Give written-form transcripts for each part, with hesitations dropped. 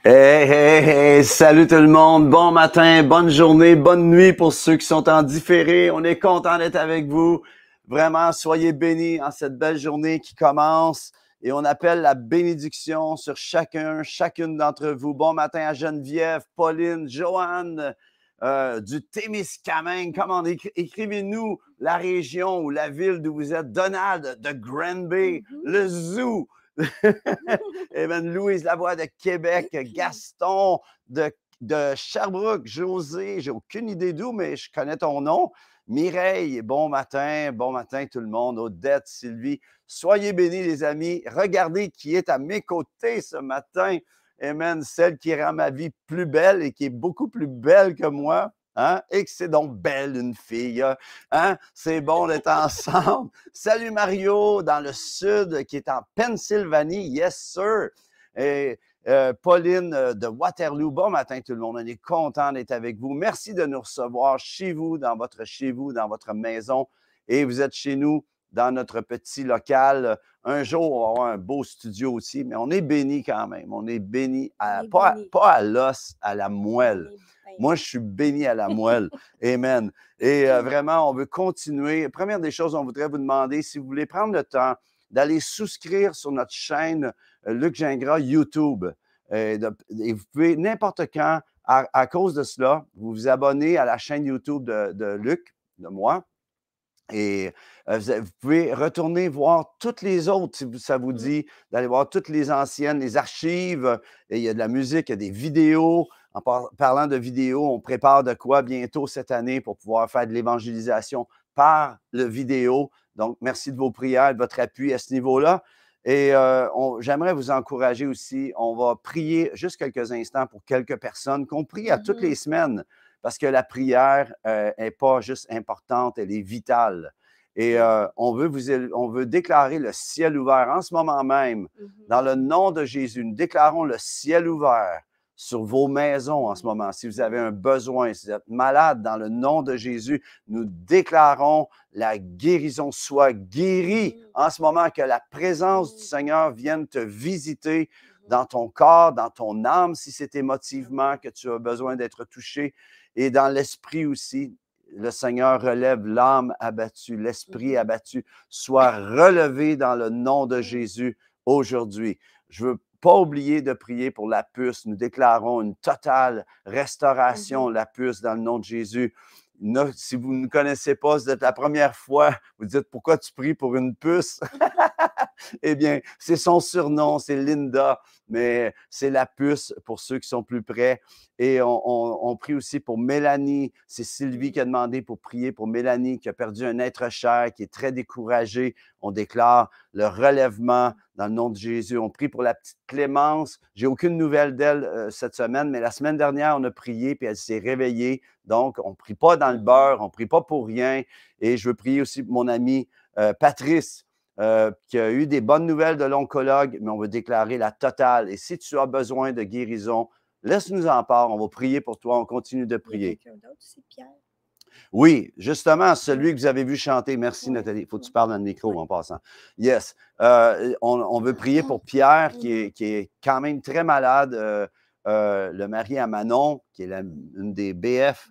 Hey, hey, hey, salut tout le monde, bon matin, bonne journée, bonne nuit pour ceux qui sont en différé. On est content d'être avec vous. Vraiment, soyez bénis en cette belle journée qui commence et on appelle la bénédiction sur chacune d'entre vous. Bon matin à Geneviève, Pauline, Joanne, du Témiscamingue. Comment écrivez-nous la région ou la ville d'où vous êtes. Donald de Granby, le zoo. Amen. Louise Lavoie de Québec, Gaston de Sherbrooke, José, j'ai aucune idée d'où, mais je connais ton nom. Mireille, bon matin tout le monde. Odette, Sylvie, soyez bénis les amis. Regardez qui est à mes côtés ce matin. Amen, celle qui rend ma vie plus belle et qui est beaucoup plus belle que moi. Hein? Et que c'est donc belle une fille. Hein? C'est bon d'être ensemble. Salut Mario, dans le sud, qui est en Pennsylvanie. Yes, sir. Et Pauline de Waterloo. Bon matin tout le monde. On est content d'être avec vous. Merci de nous recevoir chez vous, dans votre maison. Et vous êtes chez nous, dans notre petit local. Un jour, on va avoir un beau studio aussi, mais on est bénis quand même. On est bénis, pas à l'os, à la moelle. Moi, je suis béni à la moelle. Amen. Et vraiment, on veut continuer. Première des choses, on voudrait vous demander, si vous voulez prendre le temps d'aller souscrire sur notre chaîne Luc Gingras YouTube. Et vous pouvez n'importe quand, à cause de cela, vous abonner à la chaîne YouTube de Luc, de moi. Et vous pouvez retourner voir toutes les autres, si ça vous dit, d'aller voir toutes les anciennes, les archives. Et il y a de la musique, il y a des vidéos. En parlant de vidéos, on prépare de quoi bientôt cette année pour pouvoir faire de l'évangélisation par le vidéo. Donc, merci de vos prières, de votre appui à ce niveau-là. Et j'aimerais vous encourager aussi. On va prier juste quelques instants pour quelques personnes qu'on prie à toutes les semaines. Parce que la prière n'est pas juste importante, elle est vitale. Et on veut déclarer le ciel ouvert en ce moment même. Dans le nom de Jésus, nous déclarons le ciel ouvert sur vos maisons en ce moment. Si vous avez un besoin, si vous êtes malade, dans le nom de Jésus, nous déclarons la guérison. Sois guéri en ce moment, que la présence du Seigneur vienne te visiter dans ton corps, dans ton âme, si c'est émotivement que tu as besoin d'être touché. Et dans l'esprit aussi, le Seigneur relève l'âme abattue, l'esprit abattu, soit relevé dans le nom de Jésus aujourd'hui. Je ne veux pas oublier de prier pour la puce. Nous déclarons une totale restauration, la puce, dans le nom de Jésus. Si vous ne connaissez pas, c'est la première fois, vous dites, pourquoi tu pries pour une puce? Eh bien, c'est son surnom, c'est Linda, mais c'est la puce pour ceux qui sont plus près. Et on prie aussi pour Mélanie. C'est Sylvie qui a demandé pour prier pour Mélanie, qui a perdu un être cher, qui est très découragée. On déclare le relèvement dans le nom de Jésus. On prie pour la petite Clémence. J'ai aucune nouvelle d'elle cette semaine, mais la semaine dernière, on a prié, puis elle s'est réveillée. Donc, on ne prie pas dans le beurre, on ne prie pas pour rien. Et je veux prier aussi pour mon ami Patrice, qui a eu des bonnes nouvelles de l'oncologue, mais on veut déclarer la totale. Et si tu as besoin de guérison, laisse-nous en part. On va prier pour toi. On continue de prier. Il y a quelqu'un d'autre aussi, Pierre? Oui, justement, celui que vous avez vu chanter. Merci, Nathalie. Il faut que tu parles dans le micro en passant. Yes. On veut prier pour Pierre, qui est quand même très malade. Le mari à Manon, qui est une des BF,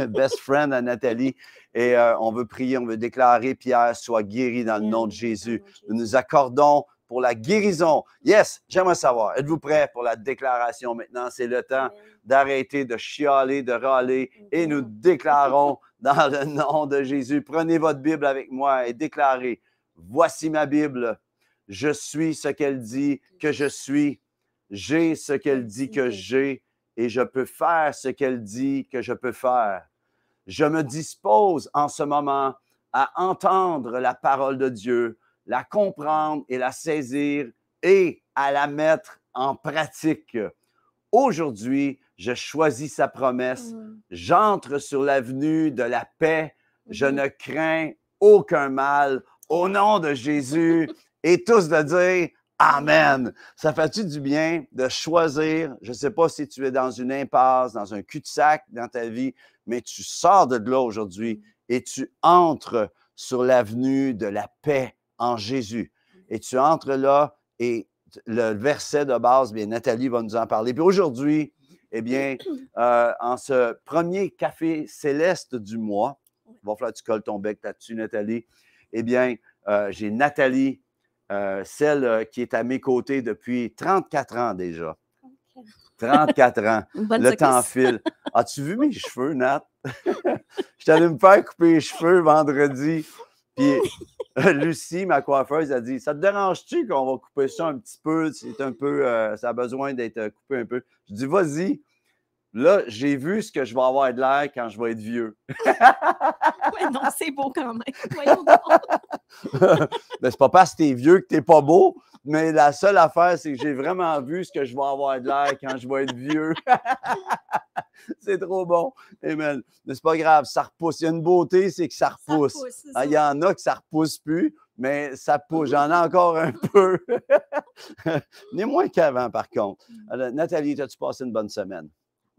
best friend à Nathalie. Et on veut prier, on veut déclarer, Pierre, soit guéri dans le nom de Jésus. Nous nous accordons pour la guérison. Yes, j'aimerais savoir, êtes-vous prêts pour la déclaration maintenant? C'est le temps d'arrêter de chialer, de râler, et nous déclarons dans le nom de Jésus. Prenez votre Bible avec moi et déclarez, voici ma Bible, je suis ce qu'elle dit que je suis, j'ai ce qu'elle dit que j'ai, et je peux faire ce qu'elle dit que je peux faire. Je me dispose en ce moment à entendre la parole de Dieu, la comprendre et la saisir et à la mettre en pratique. Aujourd'hui, je choisis sa promesse. J'entre sur l'avenue de la paix. Je ne crains aucun mal. Au nom de Jésus, et tous de dire Amen. Ça fait-tu du bien de choisir? Je ne sais pas si tu es dans une impasse, dans un cul-de-sac dans ta vie, mais tu sors de là aujourd'hui et tu entres sur l'avenue de la paix en Jésus. Et tu entres là et le verset de base, bien, Nathalie va nous en parler. Puis aujourd'hui, eh bien, en ce premier café céleste du mois, il va falloir que tu colles ton bec là-dessus, Nathalie. Eh bien, j'ai Nathalie, celle qui est à mes côtés depuis 34 ans déjà. 34 ans. Le temps file. As-tu vu mes cheveux, Nat? Je suis allé me faire couper les cheveux vendredi. Puis Lucie, ma coiffeuse, a dit, ça te dérange-tu qu'on va couper ça un petit peu? C'est un peu, ça a besoin d'être coupé un peu. Je dis, vas-y. Là, j'ai vu ce que je vais avoir de l'air quand je vais être vieux. Ouais, non, c'est beau quand même. Voyons donc. Ben, c'est pas parce que t'es vieux que t'es pas beau, mais la seule affaire, c'est que j'ai vraiment vu ce que je vais avoir de l'air quand je vais être vieux. C'est trop bon. Amen. Mais c'est pas grave, ça repousse. Il y a une beauté, c'est que ça repousse. Ça repousse, Il y en a que ça repousse plus, mais ça pousse. J'en ai encore un peu. Mais moins qu'avant, par contre. Alors, Nathalie, as-tu passé une bonne semaine?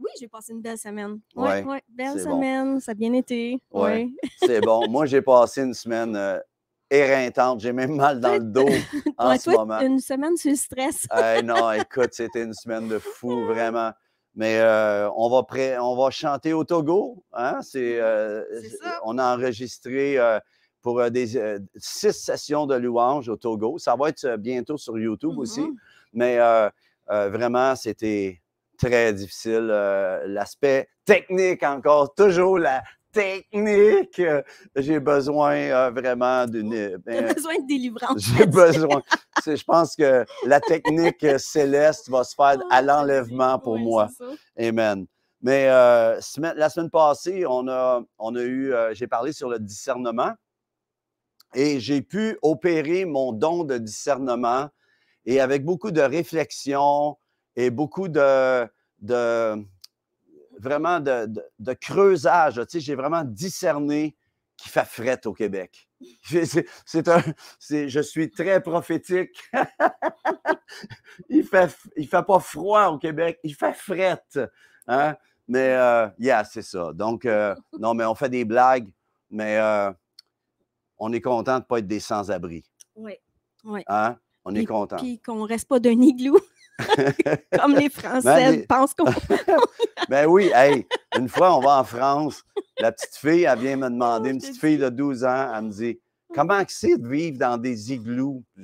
Oui, j'ai passé une belle semaine. Ouais, Oui, belle c'est semaine. Bon. Ça a bien été. Ouais, Ouais. c'est bon. Moi, j'ai passé une semaine éreintante. J'ai même mal dans le dos en ce moment. Une semaine sur le stress. Non, écoute, c'était une semaine de fou, vraiment. Mais on va chanter au Togo. Hein? C'est ça. On a enregistré pour 6 sessions de louanges au Togo. Ça va être bientôt sur YouTube aussi. Mais vraiment, c'était très difficile. L'aspect technique encore, toujours la technique. J'ai besoin vraiment d'une... T'as besoin de délivrance. J'ai besoin. Je pense que la technique céleste va se faire à l'enlèvement pour moi. Amen. Mais la semaine passée, on a eu... j'ai parlé sur le discernement et j'ai pu opérer mon don de discernement et avec beaucoup de réflexion et beaucoup vraiment de creusage. Tu sais, j'ai vraiment discerné qu'il fait fret au Québec. Je suis très prophétique. Il fait pas froid au Québec, il fait fret. Hein? Mais, c'est ça. Donc, non, mais on fait des blagues, mais on est content de ne pas être des sans-abri. Oui, oui. Hein? On est content. Puis qu'on ne reste pas d'un igloo. Comme les Français pensent qu'on... Ben oui, hey, une fois, on va en France, la petite fille, elle vient me demander, une petite fille de 12 ans, elle me dit, comment c'est de vivre dans des igloos? Je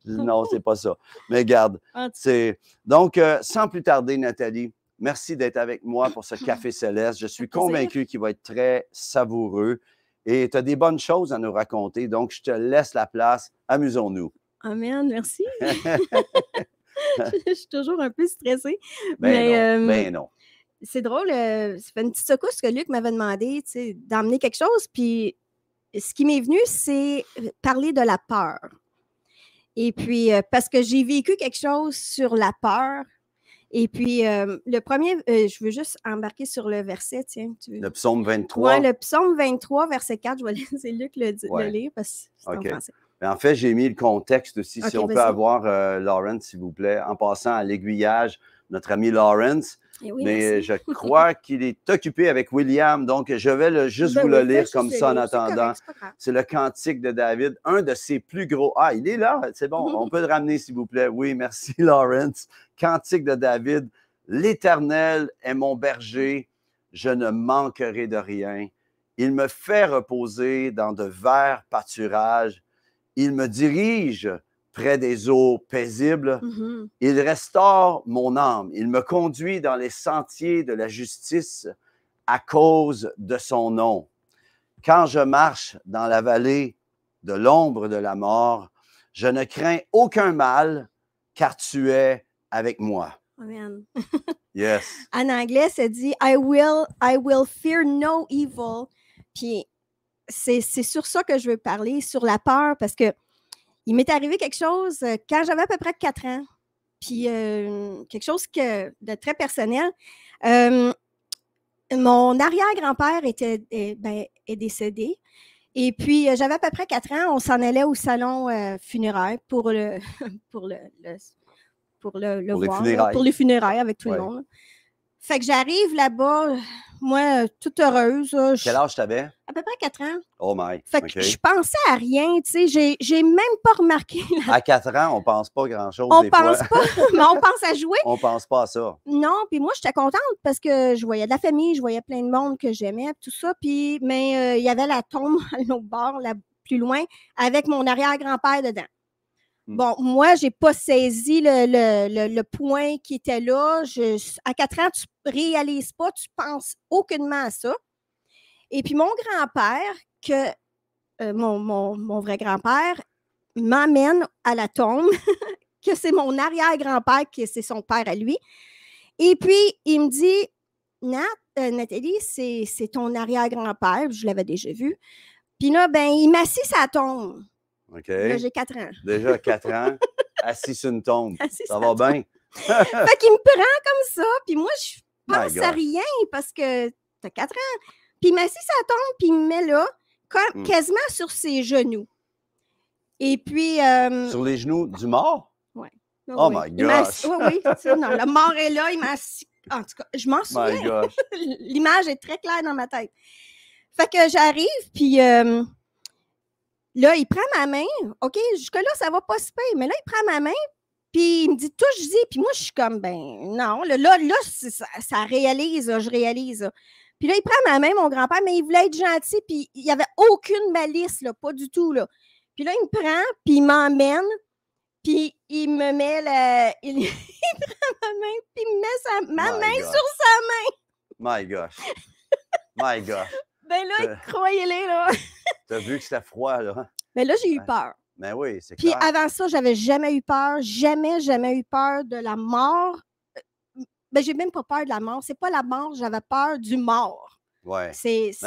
dis, non, c'est pas ça. Mais regarde, c'est... Donc, sans plus tarder, Nathalie, merci d'être avec moi pour ce Café Céleste. Je suis convaincu qu'il va être très savoureux et tu as des bonnes choses à nous raconter. Donc, je te laisse la place. Amusons-nous. Amen, merci. Je suis toujours un peu stressée. Ben non. C'est drôle, ça fait une petite secousse que Luc m'avait demandé, tu sais, d'emmener quelque chose. Puis, ce qui m'est venu, c'est parler de la peur. Et puis, parce que j'ai vécu quelque chose sur la peur. Et puis, le premier, je veux juste embarquer sur le verset, tiens. Le psaume 23. Oui, le psaume 23, verset 4. Je vais laisser Luc le lire parce que c'est en français. En fait, j'ai mis le contexte aussi. Si on peut avoir Lawrence, s'il vous plaît, en passant à l'aiguillage, notre ami Lawrence. Oui, mais merci. Je crois qu'il est occupé avec William, donc je vais juste vous le lire comme ça en attendant. C'est le Cantique de David, un de ses plus gros. Ah, il est là, c'est bon, on peut le ramener, s'il vous plaît. Oui, merci, Lawrence. Cantique de David. L'Éternel est mon berger, je ne manquerai de rien. Il me fait reposer dans de verts pâturages. Il me dirige près des eaux paisibles. Il restaure mon âme. Il me conduit dans les sentiers de la justice à cause de son nom. Quand je marche dans la vallée de l'ombre de la mort, je ne crains aucun mal, car tu es avec moi. Amen. Yes. En anglais, ça dit I will fear no evil. Puis c'est sur ça que je veux parler, sur la peur, parce que il m'est arrivé quelque chose quand j'avais à peu près 4 ans, puis quelque chose de très personnel. Mon arrière-grand-père est décédé, et puis j'avais à peu près 4 ans, on s'en allait au salon funéraire pour les funérailles avec tout le monde. Fait que j'arrive là-bas, moi, toute heureuse. Là, Quel âge t'avais? À peu près 4 ans. Oh my. Fait que OK. je pensais à rien, tu sais. J'ai même pas remarqué. À 4 ans, on pense pas grand-chose On des pense fois. pas, mais on pense à jouer. On pense pas à ça. Non, puis moi, j'étais contente parce que je voyais de la famille, je voyais plein de monde que j'aimais, tout ça. Puis, mais il y avait la tombe à l'autre bord, là, plus loin, avec mon arrière-grand-père dedans. Bon, moi, j'ai pas saisi le point qui était là. À 4 ans, tu réalises pas, tu penses aucunement à ça. Et puis, mon grand-père, mon vrai grand-père, m'amène à la tombe, que c'est mon arrière-grand-père, que c'est son père à lui. Et puis, il me dit, Nathalie, c'est ton arrière-grand-père. Je l'avais déjà vu. Puis là, ben, il m'assit sur la tombe. OK. Là, j'ai 4 ans. Déjà 4 ans, assis sur une tombe. Assis Ça sur va la tombe. bien? Fait qu'il me prend comme ça. Puis moi, je My pense à gosh. rien parce que t'as 4 ans. Puis il m'assit sur la tombe, puis il me met là, quasiment sur ses genoux. Et puis... Sur les genoux du mort? Oui. Oh my gosh! Oui, non, le mort est là, il m'a assis. En tout cas, je m'en souviens. My gosh! L'image est très claire dans ma tête. Fait que j'arrive, puis là, il prend ma main. OK, jusque-là, ça va pas se payer. Mais là, il prend ma main, puis il me dit touche-y. Puis moi, je suis comme, ben non. Là ça réalise, là, je réalise. Là. Puis là, il prend ma main, mon grand-père, mais il voulait être gentil, puis il n'y avait aucune malice, là, pas du tout. Là. Puis là, il me prend, puis il m'emmène, puis il me met il prend ma main, puis il me met ma main sur sa main. My gosh! My gosh! Ben là, croyez-les, là. T'as vu que c'était froid, là? Ben là, j'ai eu peur. Ben oui, c'est Puis clair. avant ça, j'avais jamais eu peur. Jamais eu peur de la mort. Ben, j'ai même pas peur de la mort. C'est pas la mort, j'avais peur du mort. Ouais.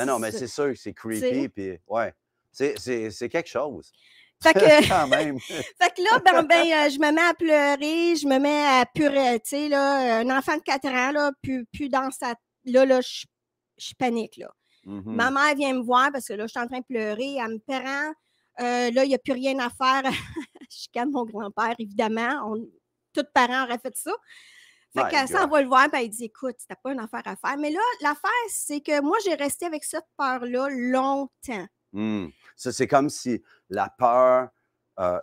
Non, mais c'est sûr que c'est creepy, puis ouais. C'est quelque chose. Fait que, quand même. Fait que là, je me mets à pleurer, je me mets à pleurer, tu sais, là, un enfant de 4 ans, là, plus dans sa... Là, je panique, là. Ma mère vient me voir parce que là, je suis en train de pleurer, elle me prend. Là, il n'y a plus rien à faire. Je chicane mon grand-père, évidemment. Tous parents auraient fait ça. Fait qu'elle s'en va le voir, puis elle dit, écoute, t'as pas une affaire à faire. Mais là, l'affaire, c'est que moi, j'ai resté avec cette peur-là longtemps. Ça, c'est comme si la peur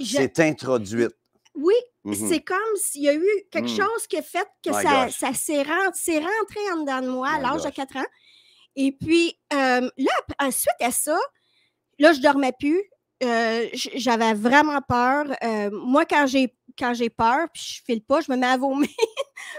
s'est introduite. Oui, c'est comme s'il y a eu quelque chose qui a fait que ça s'est rentré en dedans de moi à l'âge de 4 ans. Et puis, là, suite à ça, là, je dormais plus. J'avais vraiment peur. Moi, quand j'ai peur, puis je file pas, je me mets à vomir.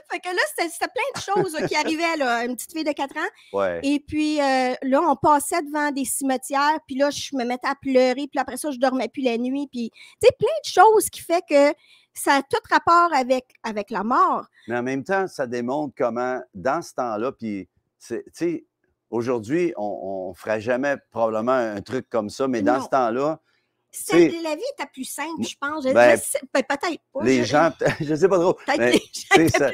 Fait que là, c'était plein de choses qui arrivaient, là, une petite fille de 4 ans. Ouais. Et puis, là, on passait devant des cimetières, puis là, je me mettais à pleurer, puis après ça, je dormais plus la nuit. Puis, tu sais, plein de choses qui fait que ça a tout rapport avec la mort. Mais en même temps, ça démontre comment, dans ce temps-là, puis, tu sais, aujourd'hui, on ne ferait jamais probablement un truc comme ça, mais dans ce temps-là, la vie était plus simple, je pense. Peut-être pas. Les gens, je ne sais pas trop. Mais,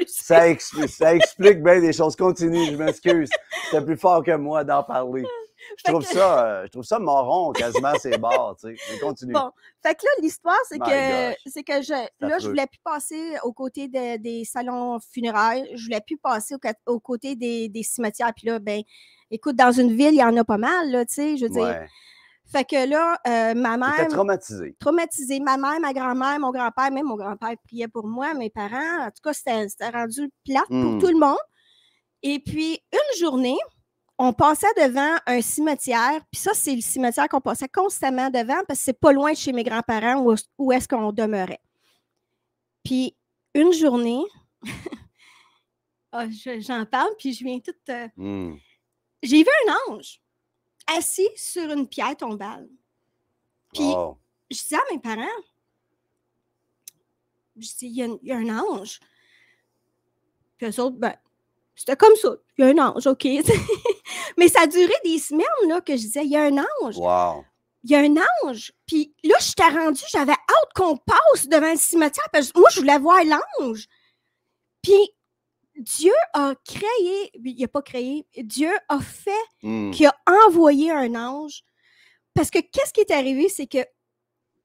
ça explique bien des choses. Continue, je m'excuse. C'était plus fort que moi d'en parler. Je trouve ça marron quasiment ces bords, tu sais. Mais continue. Bon, fait que là, l'histoire, c'est que je voulais plus passer aux côtés des salons funéraires. Je voulais plus passer aux côtés des cimetières. Puis là, ben, écoute, dans une ville, il y en a pas mal, là, tu sais, je veux dire. Fait que là, ma mère... T'étais traumatisée. Traumatisée. Ma mère, ma grand-mère, mon grand-père, même mon grand-père priait pour moi, mes parents. En tout cas, c'était rendu plate pour tout le monde. Et puis, une journée, on passait devant un cimetière. Puis ça, c'est le cimetière qu'on passait constamment devant parce que c'est pas loin de chez mes grands-parents où est-ce qu'on demeurait. Puis, une journée... j'en parle, puis je viens toute... J'ai vu un ange assis sur une pierre tombale. Puis, je disais à mes parents, je dis, il y a un ange. Puis eux autres, ben, c'était comme ça. Il y a un ange, OK. Mais ça a duré des semaines là, que je disais, il y a un ange. Wow. Il y a un ange. Puis là, j'étais rendue, j'avais hâte qu'on passe devant le cimetière. Parce que moi, je voulais voir l'ange. Puis, Dieu a créé, il n'a pas créé, Dieu a fait qu'il a envoyé un ange. Parce que qu'est-ce qui est arrivé, c'est que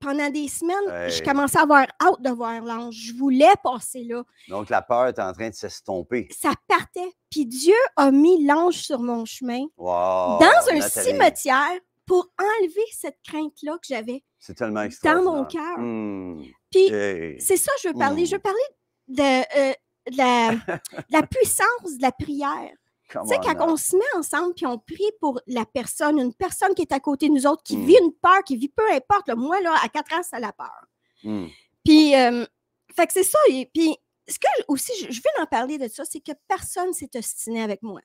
pendant des semaines, je Hey. commençais à avoir hâte de voir l'ange. Je voulais passer là. Donc, la peur est en train de s'estomper. Ça partait. Puis Dieu a mis l'ange sur mon chemin Wow, dans un Nathalie, cimetière pour enlever cette crainte-là que j'avais c'est tellement dans extraordinaire. mon cœur. Hmm. Puis Hey. c'est ça que je veux parler. Je veux parler de la puissance de la prière. Tu Come sais, on quand now. on se met ensemble puis on prie pour la personne, une personne qui est à côté de nous autres, qui Mm. vit une peur, qui vit peu importe. Là, moi, là, à 4 ans, c'est la peur. Hmm. Puis, fait que c'est ça. Et puis, ce que aussi, je veux en parler de ça, c'est que personne ne s'est ostiné avec moi.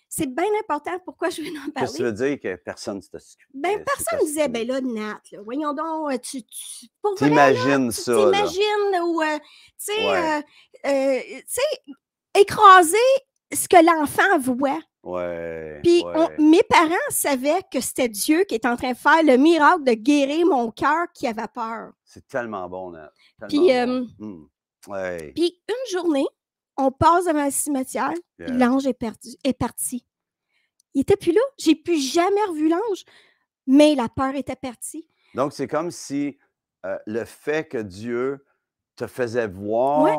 C'est bien important. Pourquoi je veux en Qu'est-ce que tu parler? veux dire que personne ne s'est Ben, personne disait, ben là, Nat, là, voyons donc, pour vrai, T'imagines ça, là. t'imagines, ou, tu Ouais. sais, écraser ce que l'enfant voit. Ouais, Puis ouais. mes parents savaient que c'était Dieu qui était en train de faire le miracle de guérir mon cœur qui avait peur. C'est tellement bon, Nat. Puis, Tellement bon. Ouais. puis une journée, on passe devant un cimetière, Yeah. l'ange est parti. Il n'était plus là. J'ai plus jamais revu l'ange, mais la peur était partie. Donc, c'est comme si le fait que Dieu te faisait voir Ouais.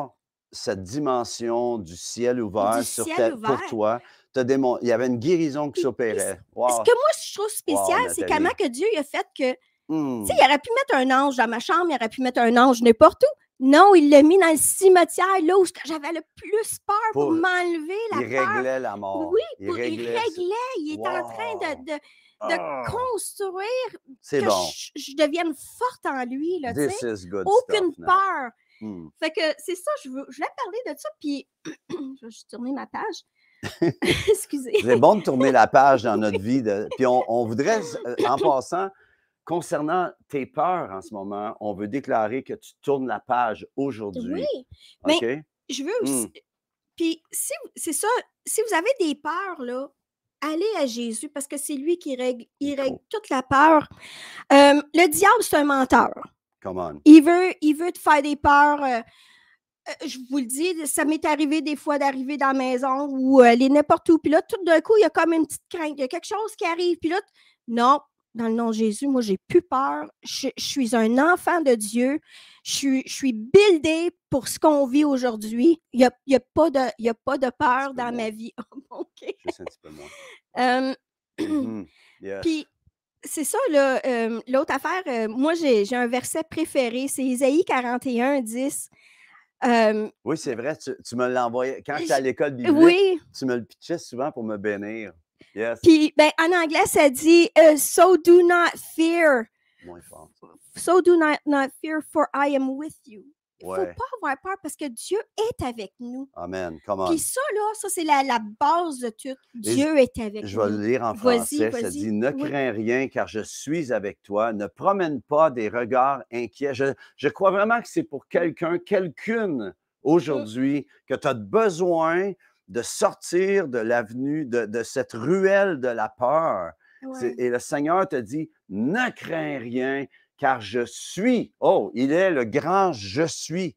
cette dimension du ciel ouvert Du sur ciel pour ouvert. toi, il y avait une guérison qui Puis- s'opérait. Ce Wow. que moi, je trouve spécial, Wow, c'est Nathalie. comment que Dieu il a fait que, Hmm. tu sais, il aurait pu mettre un ange dans ma chambre, il aurait pu mettre un ange n'importe où. Non, il l'a mis dans le cimetière, là où j'avais le plus peur pour Pour- m'enlever la Il peur. réglait la mort. Oui, il il réglait. réglait, il est en train Wow. de Ah, construire c'est que bon. je devienne forte en lui, là, tu This sais. is good Aucune stuff, Nat. peur. Hmm. Fait que c'est ça, je voulais parler de ça, puis je vais juste tourner ma page. Excusez. C'est bon de tourner la page dans notre vie. Puis on voudrait, en passant, concernant tes peurs en ce moment, on veut déclarer que tu tournes la page aujourd'hui. Oui, mais OK? je veux aussi. Puis c'est ça, si vous avez des peurs, là, allez à Jésus parce que c'est lui qui règle, il règle toute la peur. Le diable, c'est un menteur. Come on. Il veut te faire des peurs. Je vous le dis, ça m'est arrivé des fois d'arriver dans la maison ou aller n'importe où. Puis là, tout d'un coup, il y a comme une petite crainte. Il y a quelque chose qui arrive. Puis là, non, dans le nom de Jésus, moi, j'ai plus peur. Je suis un enfant de Dieu. Je suis buildée pour ce qu'on vit aujourd'hui. Il n'y a pas de peur dans ma vie. OK. Juste un petit peu moins. Yes. Puis, c'est ça, là, l'autre affaire, moi, j'ai un verset préféré, c'est Isaïe 41:10. Oui, c'est vrai, tu me l'envoyais. Quand j'étais à l'école biblique, Oui. tu me le pitchais souvent pour me bénir. Yes. Puis, ben, en anglais, ça dit So do not fear. Moins fort. So do not fear, for I am with you. Il ne faut Ouais. pas avoir peur parce que Dieu est avec nous. Amen. Come on. Puis ça, là, ça, c'est la base de tout. Dieu est avec Je nous. vais le lire en Vas-y, français. Ça vas-y. dit: Ne Oui. crains rien, car je suis avec toi. Ne promène pas des regards inquiets. Je crois vraiment que c'est pour quelqu'un, quelqu'une aujourd'hui, que tu as besoin de sortir de l'avenue, de cette ruelle de la peur. Ouais. Et le Seigneur te dit: Ne crains rien, car je suis. Oh, il est le grand je suis.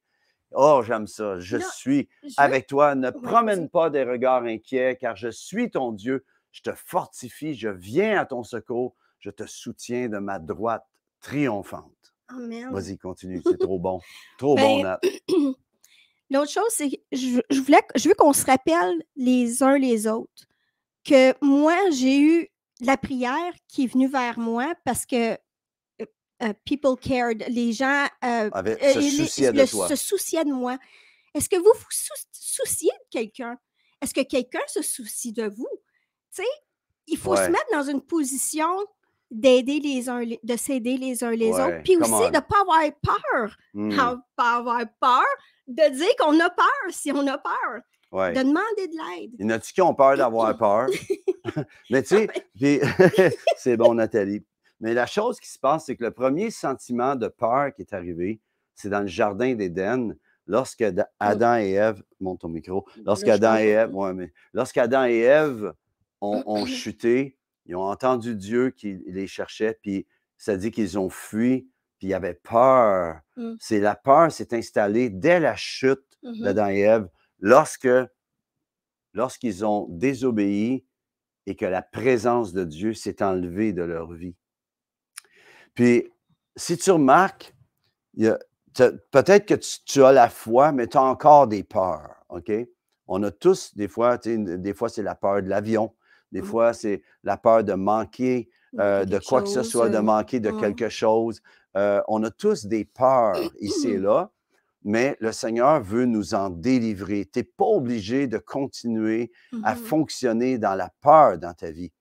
Oh, j'aime ça. Je Là, suis je veux- avec toi. Ne Ouais, promène vas-y. pas des regards inquiets, car je suis ton Dieu. Je te fortifie. Je viens à ton secours. Je te soutiens de ma droite triomphante. Amen. Vas-y, continue. C'est trop bon. Trop bon, Ben, Nat. l'autre chose, c'est que je veux qu'on se rappelle les uns les autres que moi, j'ai eu la prière qui est venue vers moi parce que people cared. Les gens Se souciaient de toi. se souciaient de moi. Est-ce que vous vous souciez de quelqu'un? Est-ce que quelqu'un se soucie de vous? Tu sais, il faut se Ouais. mettre dans une position d'aider les uns, de s'aider les uns les Ouais, autres. Puis come aussi on. de ne pas avoir peur. Pas avoir peur de dire qu'on a peur si on a peur. Ouais. De demander de l'aide. Il y en a-tu qui ont peur d'avoir peur? Mais tu sais, puis- c'est bon, Nathalie. Mais la chose qui se passe, c'est que le premier sentiment de peur qui est arrivé, c'est dans le jardin d'Éden, lorsque Adam et Ève, monte ton micro, lorsqu'Adam et Ève, ouais, mais lorsqu'Adam et Ève ont chuté, ils ont entendu Dieu qui les cherchait, puis ça dit qu'ils ont fui, puis il y avait peur. C'est la peur s'est installée dès la chute d'Adam et Ève, lorsqu'ils ont désobéi et que la présence de Dieu s'est enlevée de leur vie. Puis, si tu remarques, peut-être que tu as la foi, mais tu as encore des peurs, OK? On a tous, des fois, des fois, c'est la peur de l'avion. Des fois, c'est la peur de manquer de quoi que ce soit, de manquer de quelque chose. On a tous des peurs ici et là, mais le Seigneur veut nous en délivrer. Tu n'es pas obligé de continuer à fonctionner dans la peur dans ta vie.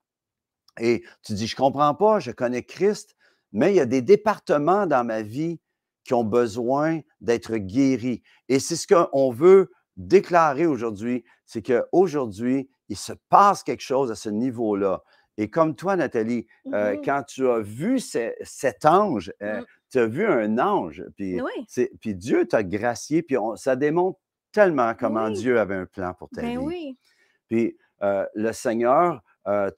Et tu dis, je ne comprends pas, je connais Christ, mais il y a des départements dans ma vie qui ont besoin d'être guéris. Et c'est ce qu'on veut déclarer aujourd'hui, c'est qu'aujourd'hui, il se passe quelque chose à ce niveau-là. Et comme toi, Nathalie, quand tu as vu cet ange, tu as vu un ange, puis Dieu t'a gracié, puis ça démontre tellement comment Dieu avait un plan pour ta vie. Oui. Puis le Seigneur a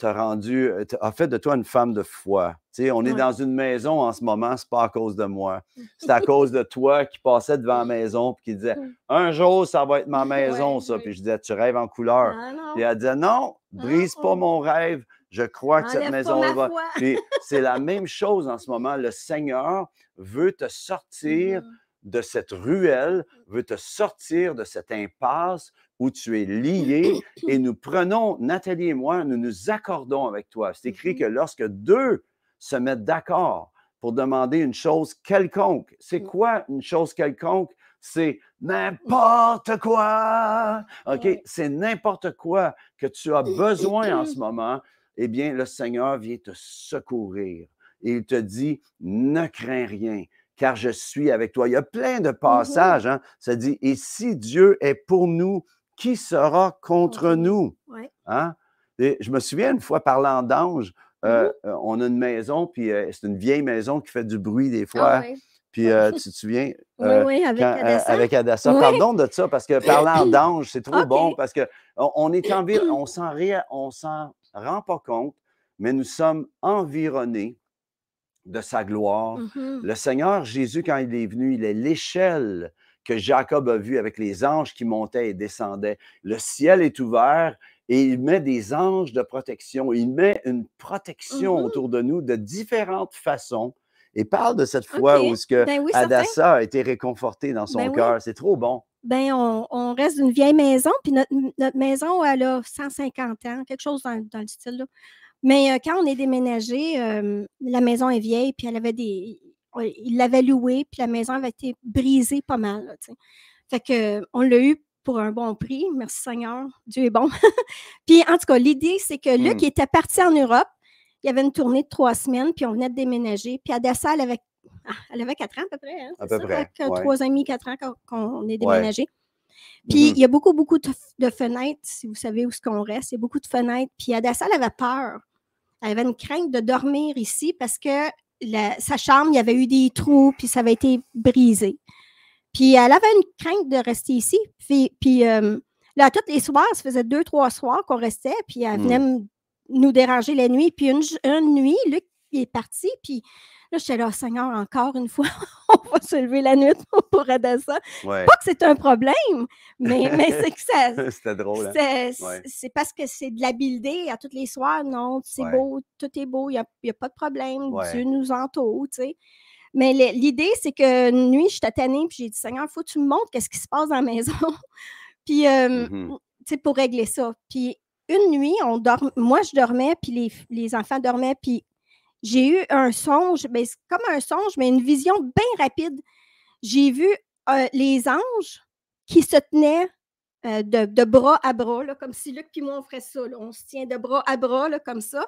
fait de toi une femme de foi. Tu sais, on est dans une maison en ce moment, c'est pas à cause de moi. C'est à cause de toi qui passait devant la maison et qui disait « Un jour, ça va être ma maison, ça. » Puis je disais « Tu rêves en couleur. » Puis elle disait « Non, brise pas mon rêve. Je crois que cette maison va. » Puis c'est la même chose en ce moment. Le Seigneur veut te sortir de cette ruelle, veut te sortir de cette impasse où tu es lié, et nous prenons, Nathalie et moi, nous nous accordons avec toi. C'est écrit que lorsque deux se mettent d'accord pour demander une chose quelconque, c'est quoi une chose quelconque? C'est n'importe quoi. OK? C'est n'importe quoi que tu as besoin en ce moment. Eh bien, le Seigneur vient te secourir. Et il te dit, ne crains rien, car je suis avec toi. Il y a plein de passages, hein? Ça dit, et si Dieu est pour nous, qui sera contre nous? Hein? Et je me souviens une fois parlant d'ange, on a une maison, puis c'est une vieille maison qui fait du bruit des fois. Puis tu te souviens? Avec Adassa. Avec Adassa. Pardon de ça, parce que parlant d'ange, c'est trop bon, parce qu'on est on s'en rend pas compte, mais nous sommes environnés de sa gloire. Le Seigneur Jésus, quand il est venu, il est l'échelle que Jacob a vue avec les anges qui montaient et descendaient. Le ciel est ouvert et il met des anges de protection. Il met une protection autour de nous de différentes façons. Et parle de cette fois où Adassa a été réconfortée dans son cœur. C'est trop bon. On reste d'une vieille maison, puis notre maison, elle a 150 ans, quelque chose dans le style, là. Mais quand on est déménagé, la maison est vieille, puis elle avait il l'avait louée, puis la maison avait été brisée pas mal, là, tu sais. Fait qu'on l'a eu pour un bon prix. Merci Seigneur, Dieu est bon. Puis en tout cas, l'idée, c'est que Luc était parti en Europe. Il y avait une tournée de 3 semaines, puis on venait de déménager. Puis Adassa, elle avait 4 ans à peu près. Hein, à peu près. 3 ans et demi, 4 ans quand on est déménagé. Puis il y a beaucoup de fenêtres, si vous savez où est-ce qu'on reste. Il y a beaucoup de fenêtres. Puis Adassa, elle avait peur. Elle avait une crainte de dormir ici parce que sa chambre, il y avait eu des trous, puis ça avait été brisé. Puis elle avait une crainte de rester ici. Puis là, tous les soirs, ça faisait 2-3 soirs qu'on restait, puis elle venait nous déranger la nuit. Puis une nuit, Luc il est parti, puis là, j'étais là, Seigneur, encore une fois, on va se lever la nuit pour aider ça. Pas que c'est un problème, mais c'est que ça... C'était drôle. C'est parce que c'est de l'habileté à tous les soirs. Non, c'est beau, tout est beau, il n'y a pas de problème. Dieu nous entoure, tu sais. Mais l'idée, c'est que une nuit, j'étais tannée, puis j'ai dit, Seigneur, il faut que tu me montres qu'est-ce qui se passe dans la maison. Puis, tu sais, pour régler ça. Puis, une nuit, moi, je dormais, puis les enfants dormaient, puis j'ai eu un songe, ben, c'est comme un songe, mais une vision bien rapide. J'ai vu les anges qui se tenaient de bras à bras, là, comme si Luc et moi, on ferait ça. Là, on se tient de bras à bras, là, comme ça,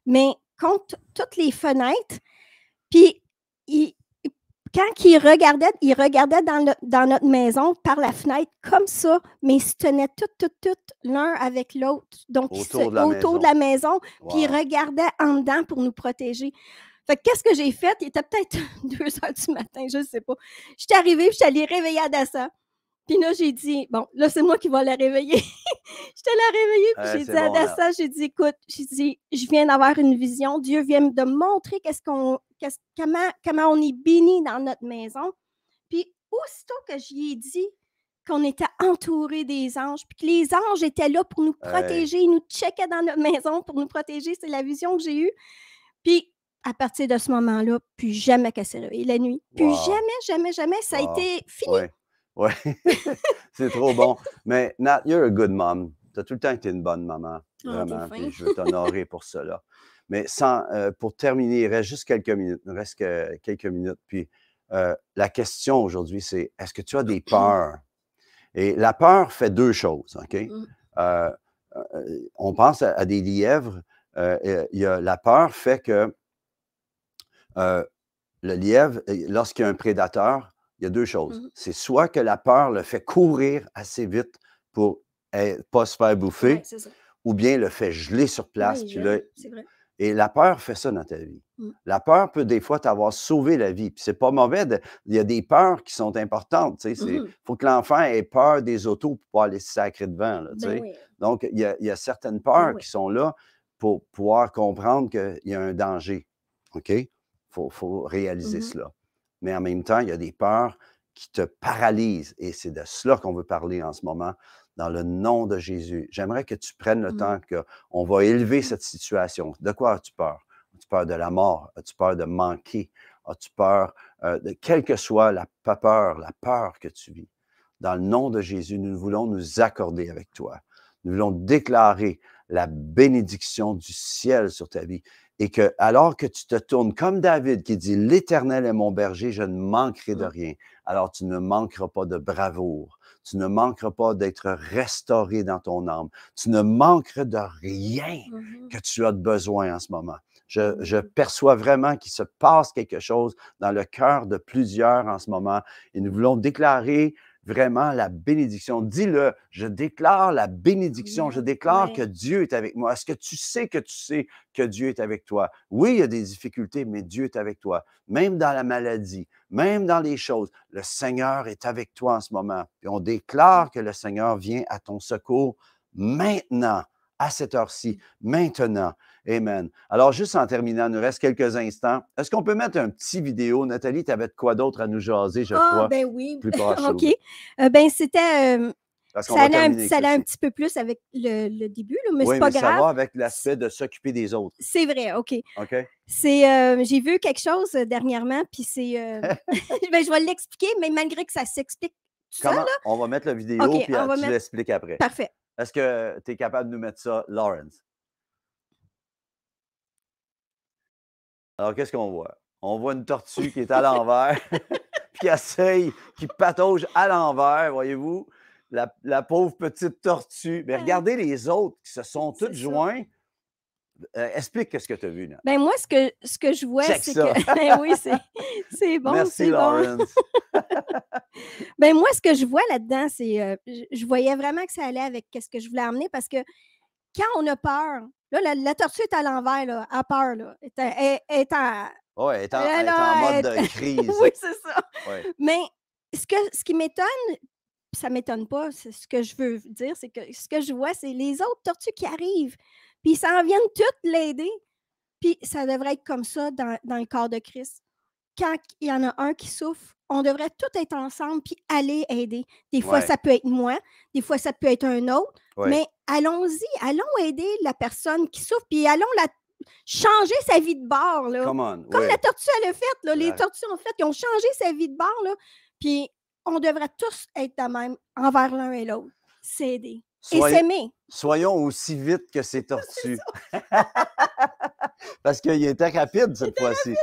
mais contre toutes les fenêtres. Puis, quand ils regardaient dans notre maison par la fenêtre comme ça, mais ils se tenaient toutes l'un avec l'autre. Donc, autour de la maison, puis ils regardaient en dedans pour nous protéger. Fait que qu'est-ce que j'ai fait? Il était peut-être 2 heures du matin, je ne sais pas. J'étais arrivée, puis je suis allée réveiller Adassa. Puis là, j'ai dit, bon, là, c'est moi qui vais la réveiller. Je te la réveiller, puis j'ai dit à Adassa, j'ai dit, écoute, je viens d'avoir une vision. Dieu vient de me montrer comment on est béni dans notre maison. Puis aussitôt que j'y ai dit qu'on était entouré des anges, puis que les anges étaient là pour nous protéger, ils nous checkaient dans notre maison pour nous protéger, c'est la vision que j'ai eue. Puis à partir de ce moment-là, plus jamais qu'elle s'est réveillée la nuit. Plus Wow. jamais, jamais, jamais, ça a Wow. été fini. Ouais, ouais. C'est trop bon. Mais Nat, you're a good mom. Tu as tout le temps été une bonne maman, Oh, vraiment. t'es fin. Puis je veux t'honorer pour cela. Mais pour terminer, il reste juste quelques minutes. Il nous reste quelques minutes. Puis la question aujourd'hui, c'est est-ce que tu as des peurs? Et la peur fait deux choses, OK? Euh, on pense à des lièvres. La peur fait que le lièvre, lorsqu'il y a un prédateur, il y a deux choses. C'est soit que la peur le fait courir assez vite pour ne pas se faire bouffer, Ouais, ou bien le fait geler sur place. Oui, Puis là, c'est vrai. et la peur fait ça dans ta vie. La peur peut des fois t'avoir sauvé la vie. Puis c'est pas mauvais. Il y a des peurs qui sont importantes. Il faut que l'enfant ait peur des autos pour pas aller se sacrer devant. Là, Ben oui. Donc, il y a certaines peurs qui sont là pour pouvoir comprendre qu'il y a un danger. OK? Faut réaliser cela. Mais en même temps, il y a des peurs qui te paralysent. Et c'est de cela qu'on veut parler en ce moment. Dans le nom de Jésus, j'aimerais que tu prennes le temps qu'on va élever cette situation. De quoi as-tu peur? As-tu peur de la mort? As-tu peur de manquer? As-tu peur de quelle que soit la peur que tu vis? Dans le nom de Jésus, nous voulons nous accorder avec toi. Nous voulons déclarer la bénédiction du ciel sur ta vie. Et que, alors que tu te tournes comme David qui dit « L'Éternel est mon berger, je ne manquerai de rien », alors tu ne manqueras pas de bravoure. Tu ne manqueras pas d'être restauré dans ton âme. Tu ne manqueras de rien que tu as de besoin en ce moment. Je perçois vraiment qu'il se passe quelque chose dans le cœur de plusieurs en ce moment. Et nous voulons déclarer vraiment la bénédiction. Dis-le, je déclare la bénédiction. Je déclare que Dieu est avec moi. Est-ce que tu sais que Dieu est avec toi? Oui, il y a des difficultés, mais Dieu est avec toi. Même dans la maladie, même dans les choses, le Seigneur est avec toi en ce moment. Et on déclare que le Seigneur vient à ton secours maintenant, à cette heure-ci, maintenant. Amen. Alors, juste en terminant, il nous reste quelques instants. Est-ce qu'on peut mettre un petit vidéo? Nathalie, tu avais de quoi d'autre à nous jaser, je crois? Ah, ben oui. Plus proche. OK. Ben, c'était. Parce qu'on Ça va allait, terminer ça allait avec un ceci. petit peu plus avec le début, là, mais Oui, c'est pas mais ça grave. va avec l'aspect de s'occuper des autres. C'est vrai, OK. OK? J'ai vu quelque chose dernièrement, puis c'est. Ben, je vais l'expliquer, mais malgré que ça s'explique tout seul, Comment? là. On va mettre la vidéo, OK, puis on va tu mettre. l'expliques après. Parfait. Est-ce que tu es capable de nous mettre ça, Lawrence? Alors, qu'est-ce qu'on voit? On voit une tortue qui est à l'envers, puis qui essaye, qui patauge à l'envers, voyez-vous? La pauvre petite tortue. Mais regardez les autres qui se sont toutes joints. Explique ce que tu as vu, là. Ben moi, ce que je vois, Check c'est ça. que. Ben oui, c'est bon. Merci, c'est bon. Lawrence. Ben moi, ce que je vois là-dedans, c'est. Je voyais vraiment que ça allait avec ce que je voulais emmener parce que quand on a peur, là, la tortue est à l'envers, là, a peur, là. Elle est en. Oui, elle est Là, en mode elle de est- crise. Oui, c'est ça. Ouais. Mais ce qui m'étonne, puis ça ne m'étonne pas, c'est ce que je veux dire, c'est que ce que je vois, c'est les autres tortues qui arrivent, puis ils s'en viennent toutes l'aider. Puis ça devrait être comme ça dans le corps de Christ. Quand il y en a un qui souffre, on devrait tous être ensemble puis aller aider. Des fois, Ouais. ça peut être moi, des fois, ça peut être un autre, Ouais. mais allons-y, allons aider la personne qui souffre, puis allons changer sa vie de bord. Là. Come on. Comme ouais. la tortue, elle a fait. Là, les La- tortues ont fait, ils ont changé sa vie de bord. Là, puis on devrait tous être de même envers l'un et l'autre. S'aider. Et s'aimer. Soyons aussi vite que ces tortues. Parce qu'il était rapide cette fois-ci.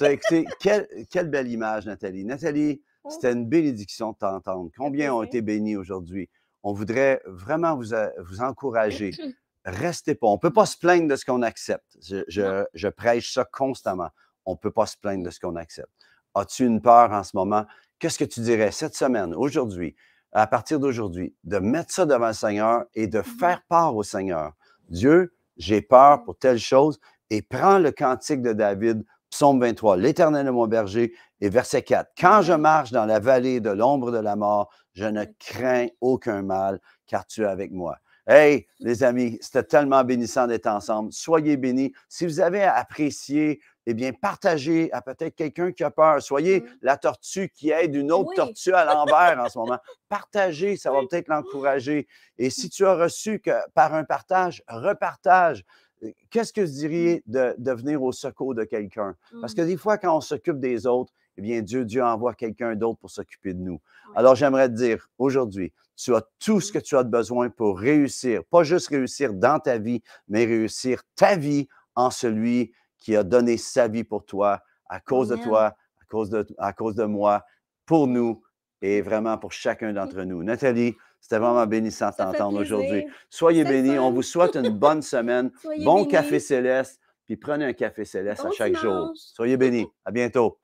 Écoutez, quelle belle image, Nathalie. Nathalie, c'était une bénédiction de t'entendre. Combien ont été bénis aujourd'hui? On voudrait vraiment vous encourager. Restez pas. On ne peut pas se plaindre de ce qu'on accepte. Je prêche ça constamment. On ne peut pas se plaindre de ce qu'on accepte. As-tu une peur en ce moment? Qu'est-ce que tu dirais cette semaine, aujourd'hui, à partir d'aujourd'hui, de mettre ça devant le Seigneur et de faire part au Seigneur? Dieu, j'ai peur pour telle chose, et prends le cantique de David, psaume 23, l'Éternel est mon berger, et verset 4. Quand je marche dans la vallée de l'ombre de la mort, je ne crains aucun mal, car tu es avec moi. Hey, les amis, c'était tellement bénissant d'être ensemble. Soyez bénis. Si vous avez apprécié, eh bien, partagez à peut-être quelqu'un qui a peur. Soyez la tortue qui aide une autre tortue à l'envers en ce moment. Partagez, ça va peut-être l'encourager. Et si tu as reçu que par un partage, repartage. qu'est-ce que vous diriez de venir au secours de quelqu'un? Parce que des fois, quand on s'occupe des autres, eh bien, Dieu envoie quelqu'un d'autre pour s'occuper de nous. Oui. Alors, j'aimerais te dire, aujourd'hui, tu as tout ce que tu as besoin pour réussir, pas juste réussir dans ta vie, mais réussir ta vie en celui qui a donné sa vie pour toi, à cause de toi, à cause de moi, pour nous et vraiment pour chacun d'entre nous. Nathalie, c'était vraiment bénissant de t'entendre aujourd'hui. Soyez bénis. On vous souhaite une bonne semaine. Bon café céleste, puis prenez un café céleste à chaque jour. Soyez bénis. À bientôt.